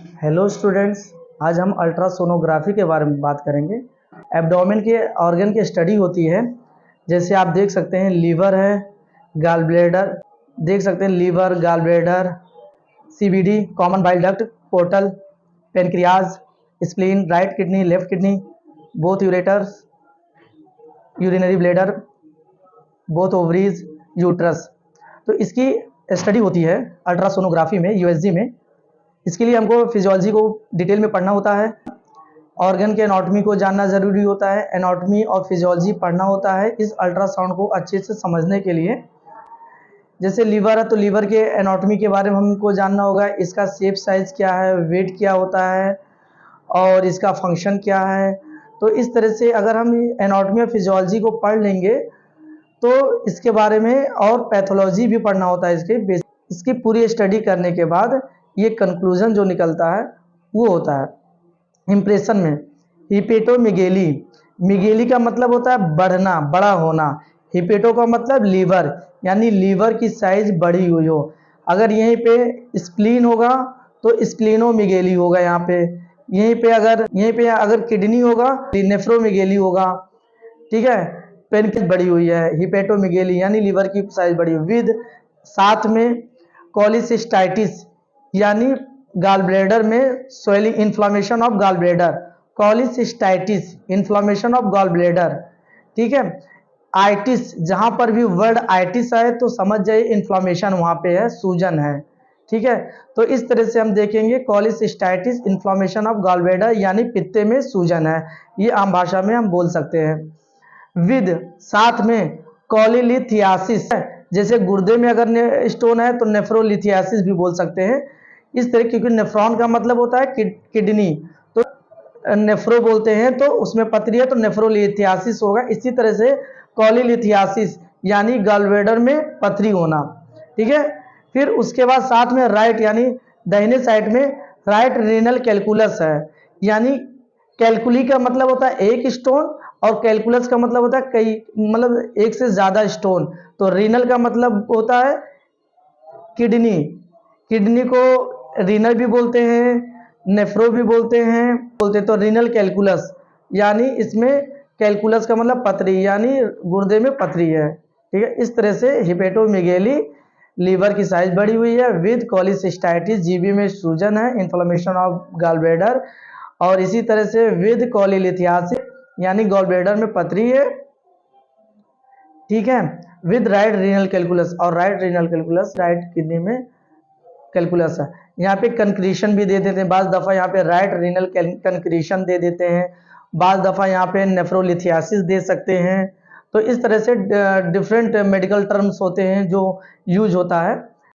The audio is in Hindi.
हेलो स्टूडेंट्स, आज हम अल्ट्रासोनोग्राफी के बारे में बात करेंगे। एब्डोमेन के ऑर्गन की स्टडी होती है। जैसे आप देख सकते हैं लीवर है, गाल ब्लैडर देख सकते हैं, liver, gall bladder, CBD, common bile duct, portal, pancreas, spleen, right kidney, left kidney, both ureters, urinary bladder, both ovaries, uterus. तो इसकी स्टडी होती है अल्ट्रासोनोग्राफी में, यूएसजी में। इसके लिए हमको फिजियोलॉजी को डिटेल में पढ़ना होता है, ऑर्गन के एनाटॉमी को जानना ज़रूरी होता है, एनाटॉमी और फिजियोलॉजी पढ़ना होता है इस अल्ट्रासाउंड को अच्छे से समझने के लिए। जैसे लीवर है तो लीवर के एनाटॉमी के बारे में हमको जानना होगा, इसका शेप साइज़ क्या है, वेट क्या होता है और इसका फंक्शन क्या है। तो इस तरह से अगर हम एनाटॉमी और फिजियोलॉजी को पढ़ लेंगे तो इसके बारे में, और पैथोलॉजी भी पढ़ना होता है इसकी पूरी स्टडी करने के बाद ये कंक्लूजन जो निकलता है वो होता है इम्प्रेशन में। हिपेटोमेगेली, मेगेली का मतलब होता है बढ़ना, बड़ा होना। हिपेटो का मतलब लीवर, यानी लीवर की साइज बढ़ी हुई हो। अगर यहीं पे स्प्लीन होगा तो स्प्लीनोमेगेली होगा यहाँ पे। यहीं पे अगर किडनी होगा नेफ्रोमेगेली होगा। ठीक है, पेनक्रियाज बड़ी हुई है, हिपेटोमेगेली यानी लीवर की साइज बड़ी हुई। विद साथ में कॉलिसिस्टाइटिस यानी गाल ब्लैडर में swelling, inflammation of gall bladder, cholecystitis, inflammation of gall bladder. ठीक है, आइटिस, जहां पर भी वर्ड आइटिस आए तो समझ जाइए इन्फ्लामेशन वहां पे है, सूजन है। ठीक है, तो इस तरह से हम देखेंगे कॉलिसिस्टाइटिस, इन्फ्लामेशन ऑफ गाल ब्लैडर यानी पित्ते में सूजन है, ये आम भाषा में हम बोल सकते हैं। विद साथ में कॉलीलिथियासिस, जैसे गुर्दे में अगर स्टोन है तो नेफ्रोलिथियासिस भी बोल सकते हैं इस तरह, क्योंकि नेफ्रॉन का मतलब होता है किडनी, तो नेफ्रो बोलते हैं तो उसमें पथरी है तो नेफ्रोलिथियासिस होगा। इसी तरह से कॉलीलिथियासिस यानी गॉलब्लैडर में पथरी होना। ठीक है, फिर उसके बाद साथ में राइट यानी दाहिने साइड में राइट रीनल कैलकुलस है, यानी कैलकुली का मतलब होता है एक स्टोन और कैलकुलस का मतलब होता है कई, मतलब एक से ज़्यादा स्टोन। तो रीनल का मतलब होता है किडनी, किडनी को रीनल भी बोलते हैं, नेफ्रो भी बोलते हैं तो रीनल कैलकुलस यानी इसमें कैलकुलस का मतलब पथरी, यानी गुर्दे में पथरी है। ठीक है, इस तरह से हिपेटोमेगेली, लीवर की साइज बढ़ी हुई है, विद कॉलिसिस्टाइटिस, जीबी में सूजन है, इन्फ्लेमेशन ऑफ गॉल ब्लैडर, और इसी तरह से विद कॉलीलिथियासिस यानी गॉल ब्लैडर में पथरी है। ठीक है, विद राइट रीनल कैलकुलस, और right renal calculus right kidney में कैलकुलस है। यहाँ पे कंक्रीशन भी दे देते हैं, बाज़ दफ़ा यहाँ पे राइट रीनल कंक्रीशन दे देते हैं, बाज़ दफ़ा यहाँ पे नेफ्रोलिथियासिस दे सकते हैं। तो इस तरह से डिफरेंट मेडिकल टर्म्स होते हैं जो यूज होता है।